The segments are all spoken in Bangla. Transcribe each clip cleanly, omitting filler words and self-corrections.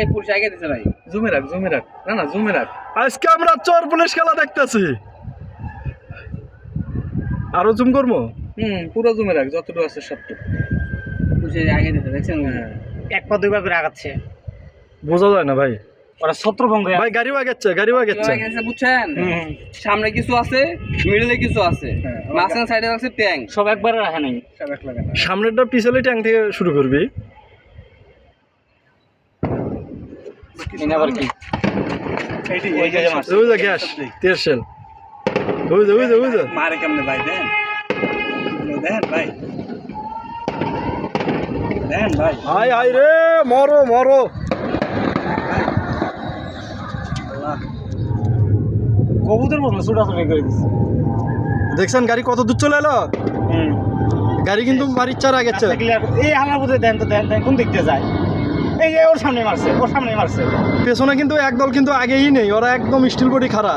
এই পুলিশ আগে দিছে ভাই। জুমে রাখ না না জুমে রাখ। আজকে আমরা চোর পুলিশ খেলা দেখতেছি। আরো জুম করবো? পুরো জুমে রাখ, যতটুকু আছে সবটুকু। পুলিশ আগে দিছে দেখছেন? এক পা দুই পা করে আগাচ্ছে, বোঝা যায় না ভাই। ওরা ছত্রভঙ্গ। ভাই গাড়িও আগাচ্ছে বুঝছেন? সামনে কিছু আছে, মিডলে কিছু আছে, মাঝখানে সাইডে আছে ট্যাঙ্ক। সব একবারে রাখে নাই, সব এক লাগে না। সামনেরটা পিছলে ট্যাঙ্ক থেকে শুরু করবি। এনে আবার কি ওই যে মারছে, ওই যে গ্যাস তেরশেল, ওই যে মারে কেমনে ভাই? দেন ভাই, দেন ভাই। আয় রে, মরো। কবুতর মতো ছোটাছুটি করে দিচ্ছে। দেখছেন গাড়ি কত দূর চলে এলো? গাড়ি কিন্তু বাড়ির চার আগেছে। এই আমার বুঝে দেন তো, দেন কোন দিক দিয়ে যায়? এই যে ওর সামনে মারছে। পেছনে কিন্তু একদল কিন্তু আগেই নেই, ওরা একদম স্টিল বডি খাড়া।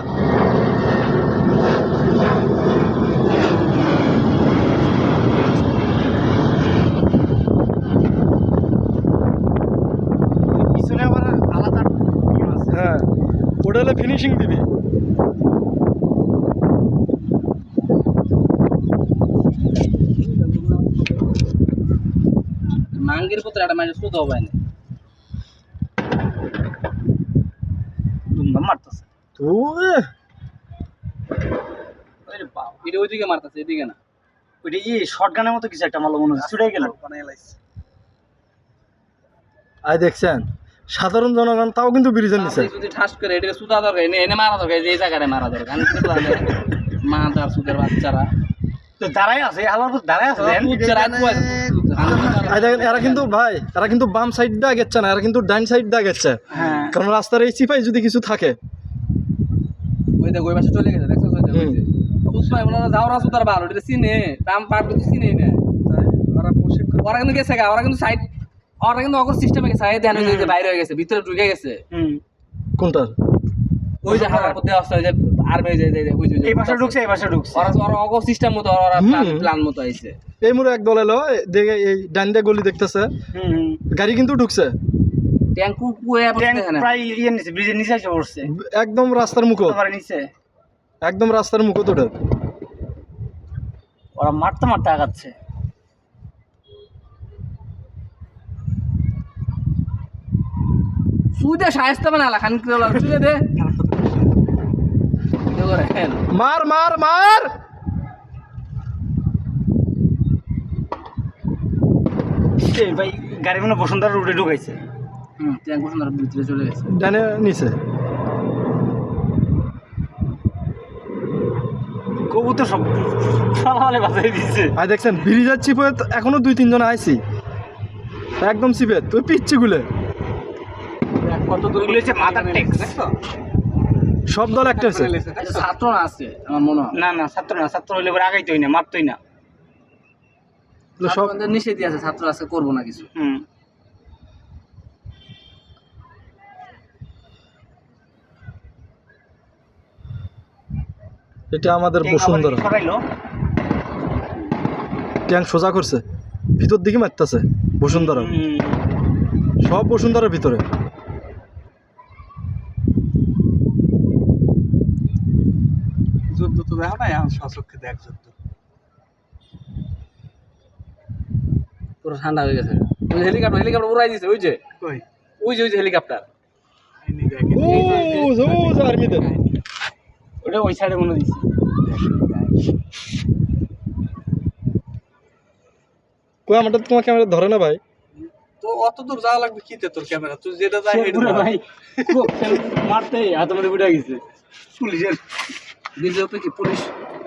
পিছনে আবার আলাদা হ্যাঁ, ওটা হলে ফিনিশিং দিবি। মাঙ্গির পুত্র একটা মানে শুধু হবে না। দুমদাম মারতেছে। আরে বাবা, এটা ওইদিকে মারতেছে, এদিকে না। ওইটা শটগানের মতো কিছু একটা মারলো মনে হচ্ছে, ছুটে গেল। আয় দেখছেন, সাধারণ জনগণ তাও কিন্তু ব্রিজের নিচে। যদি ঠাস করে এটা সুতা দরকার, এনে মারা দরকার, এই জায়গাটায় মারা দরকার। আমি কি বললাম, মা তার সুদের বাচ্চারা তো দাঁড়াই আছে, আলার উপর দাঁড়াই আছে। এরা কিন্তু বাম সাইড দিয়ে গেছে না, এরা কিন্তু ডান সাইড দিয়ে গেছে। কারণ রাস্তার এই চিপাই যদি কিছু থাকে। ওই দেখ, ওই পাশে চলে গেছে, দেখছো? ওনারা যাওয়ার সুতার বার, ওটা চিনে দাম পার কিন্তু চিনেই না। ওরা কিন্তু গেছে গা, ওরা কিন্তু সাইড, ওরা কিন্তু অগর সিস্টেমে গেছে। ধ্যান হয়ে গেছে, বাইরে হয়ে গেছে, ভিতরে ঢুকে গেছে। কোনটার? ওই যে হারার মধ্যে আসছে, ওই যে আর্মি এই পাশে ঢুকছে। ওরা অগর সিস্টেম মতো, ওরা প্ল্যান মতো আইছে। এই মুরে এক দল এলো, দেখে এই ডান দিয়ে গলি দেখতেছে, গাড়ি কিন্তু ঢুকছে। ট্যাঙ্কু পুয়ে প্রায় নিচে, ব্রিজের নিচে এসে পড়ছে, একদম রাস্তার মুখো, নিচে একদম রাস্তার মুখো তোটা। ওরা মারতে আগাচ্ছে। সুদে শায়েস্তা বানালা খান করে চুলে দে। মার ভাই গাড়ি মানে বসুন্ধরা রোডে ঢুকাইছে। ট্যাঙ্ক বসুন্ধরা ভিতরে চলে গেছে, ডানে নিচে। কবুতর সব ফালালে বাজাই দিয়েছে। আর দেখছেন ব্রিজের চিপে এখনো 2-3 জন আইছি, একদম চিপে তুই পিচ্ছি গুলে। কত দূর গেছে মাথার ট্যাক্স। সব দল একটা আছে। ছাত্র না আছে আমার মনে হয়। না ছাত্র হইলে পরে আগাইতোই না, মারতোই না। সব নিষেধ আছে, ছাত্র আছে, করবো না কিছু। এটা আমাদের বসুন্ধরা। ট্যাঙ্ক সোজা করছে, ভিতর দিকে মারতেছে বসুন্ধরা। সব বসুন্ধরার ভিতরে। যুদ্ধ তো দেখা নাই, এখন সচক্ষে দেখ যুদ্ধ। পুরো ঠান্ডা হয়ে গেছে। ওই হেলিকপ্টার উড়াই দিছে, ওই যে হেলিকপ্টার। আর্মিতে ওটা ওই সাইডে মনে দিচ্ছে। কই আমারটা তোমার ক্যামেরা ধরে না ভাই? তো অত দূর যাওয়া লাগবে কিতে তোর ক্যামেরা? তুই যেটা যাই হেডে ভাই মারতে হাতে মধ্যে উঠে গেছে। পুলিশের বিজেপি কি পুলিশ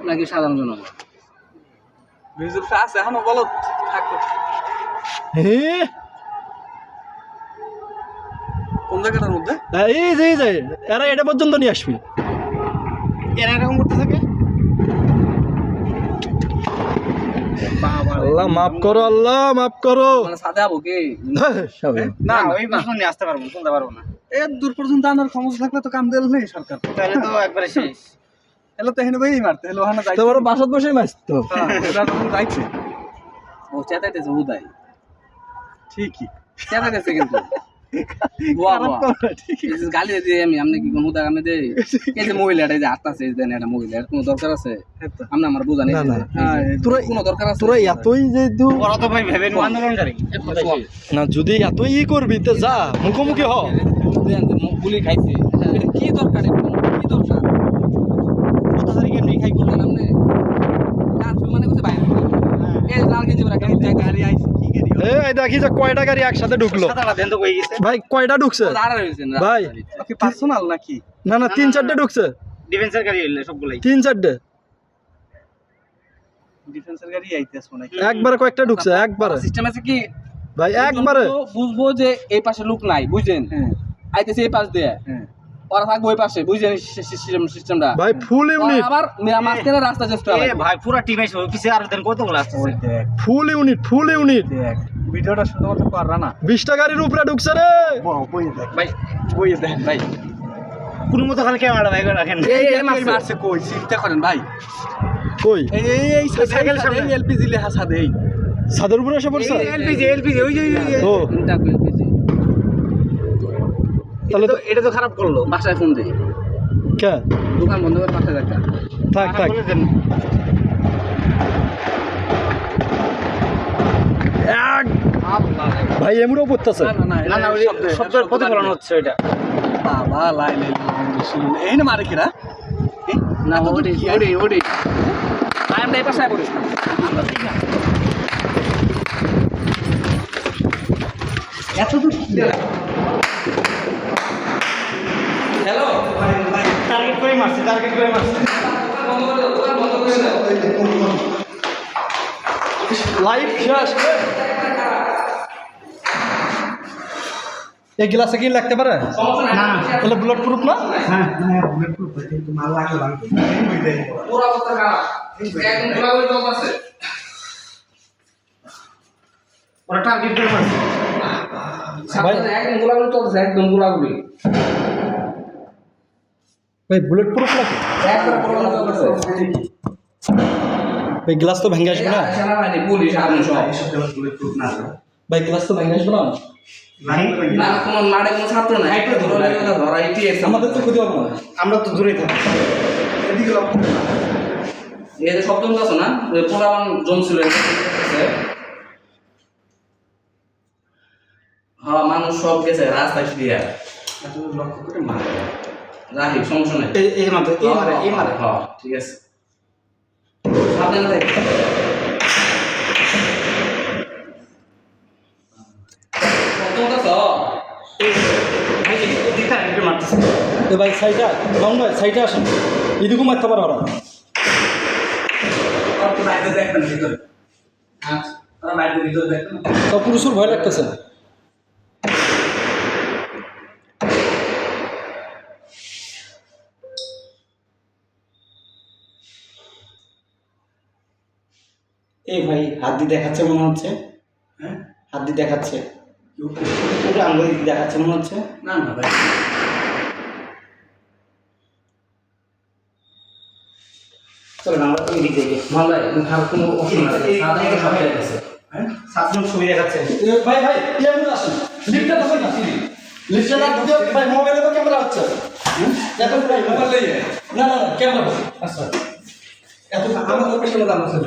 নাকি সাধারণ জনগণ? বিজেপি আছে এখনো, বলো থাকো। কোন জায়গাটার মধ্যে? এই যে এরা এটা পর্যন্ত নিয়ে আসবি। এরা এরকম করতে থাকে। আল্লাহ মাফ করো, আল্লাহ মাফ করো। মানে সাদা আবো কি? না ওই প্রশ্ন নিয়ে আসতে পারবো, শুনতে পারবো না। এর দূর পর্যন্ত আনার ক্ষমতা থাকলে তো কাম দিল নেই সরকার। তাহলে তো একবারে শেষ। এলো তো হেনে ভাই মারতে, এলো ওখানে যাইতে। তো বড় বাসাত বসেই মারতো। এটা তো যাইছে। ও চেতাইতেছে উদয়। ঠিকই চেতাইতেছে কিন্তু। বুয়া খারাপ বুয়া করে, ঠিক এই যে গালি দিয়ে আমি আপনি কি কোনো আমি দে এই যে মহিলাটা এই যে আটটাছে এই দেন এটা মহিলার কোনো দরকার আছে আছে। আপনি আমার বোঝা নেই না, না। তোরা তোরা- কোনো দরকার আছে তোরা এতই যেহেতু ওরা তো ভাই ভেবেন আন্দোলনকারী। না যদি এতই করবি তো যা মুখোমুখি হ গুলি খাইছে এটা কি দরকার এটা কি দরকার কত তারিখে এমনি খাই বললেন আপনি কাজ মানে কিছু বাইরে এই লাল গেঞ্জি পরা গাড়ি আইছে কি গাড়ি এই দেখি যে কয়টা গাড়ি একসাথে ঢুকলো সাদাটা দেন তো কই গেছে। ভাই কয়টা ঢুকছে আর হইছেন ভাই কি পার্সোনাল নাকি? না না 3-4টে ঢুকছে ডিফেন্সের গাড়ি হইলে সবগুলাই 3-4টে ডিফেন্সের গাড়ি আইতেছ নাকি? একবারে কয়েকটা ঢুকছে একবারে সিস্টেম আছে কি ভাই একবারে বুঝবো যে এই পাশে লোক নাই বুঝছেন হ্যাঁ আইতেছে এই পাশ দিয়ে হ্যাঁ। ওরা থাকবে ওই পাশে বুঝছেন সিস্টেমটা ভাই ফুল ইউনিট আবার মাঝখানে রাস্তা চেষ্টা এ ভাই পুরা টিম আইছে অফিসে আর দেন কতগুলো আসছে। ওই দেখ ফুল ইউনিট দেখ ভিডিওটা শুধুমাত্র পাররা না। 20টা গাড়ির উপরে ঢুকছে রে বই দেখ ভাই বই দেন ভাই কোন মতো খালি ক্যামেরা ভাই রাখেন। এই মারছে কই চিন্তা করেন ভাই কই এই সাইকেলের সামনে। এলপিজি লেখা সাদে এই ছাদের উপরে এসে পড়ছে এলপিজি ওই যে ও কোনটা এলপিজি তাহলে তো এটা তো খারাপ করলো। বাসায় ফোন দেই কে দোকান বন্ধ করে বাসায় দেখা থাক বলে দেন। এক ভাই এমুরও পড়তেছে না না ওই শব্দের প্রতিফলন হচ্ছে এটা। বাবা লাই লাই শুনুন এই না মারে কিরা না ওডি টাইম নাই পাশে করিস না এত দূর হ্যালো টার্গেট করে মারছে। লাইভ শেষ এই গ্লাসে কি লাগতে পারে না তাহলে বুলেট প্রুফ না হ্যাঁ বুলেট প্রুফ কিন্তু মাল লাগবে পুরো অবস্থা খারাপ একদম গোলাগুলি চলতেছে ওরা টার্গেট করে মারছে। একদম গোলাগুলি চলতেছে একদম গোলাগুলি ভাই বুলেট প্রুফ লাগে একদম গোলাগুলি চলতেছে ভাই গ্লাস তো ভেঙে আসবে না সেনাবাহিনী পুলিশ আর্মি সব ভাই গ্লাস তো ভেঙে আসবে না না কোনো মাঠে কোনো ছাত্র না একটু ধরে ধরা ইটি আমাদের তো ক্ষতি হবে না আমরা তো দূরে থাকি। এই যে শব্দ আছে না পুরান জমছিল হ্যাঁ মানুষ সব গেছে রাস্তায় দিয়ে লক্ষ্য করে মারে রাখি সমস্যা নাই এই মারতে এই মারে হ্যাঁ ঠিক আছে সাবধানে থাক টার্গেট মারতেছে। এ ভাই সাইডটা লং ভাই সাইডে আসেন এদিকেও মারতে পারে ওরা সব পুরুষের ভয় লাগতেছে এই ভাই হাত দিয়ে দেখাচ্ছে মনে হচ্ছে। হ্যাঁ হাত দিয়ে দেখাচ্ছে ওটা আঙুল দিয়ে দেখাচ্ছে মনে হচ্ছে। না না ভাই চলো আমরা ওই দিকে যাই। ভালো আর কোনো অসুবিধা নেই সাধারণ সব আছে হ্যাঁ 7 জন ছবি দেখাচ্ছে। ভাই ভাই এমন আসেন লিফটটা তো না লিফটটা না দিও ভাই মোবাইলে তো ক্যামেরা হচ্ছে এখন ভাই মোবাইল লইয়ে না না ক্যামেরা আচ্ছা এত আমার লোকেশনে দাম আছে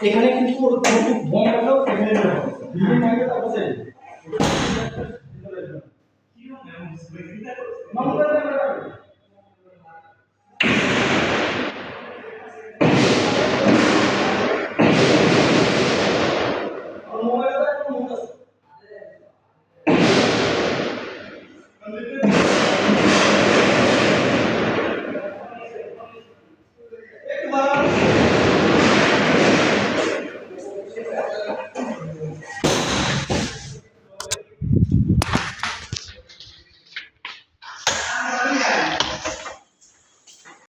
এখানে কিন্তু বম রাখাও এখানে রাখা আছে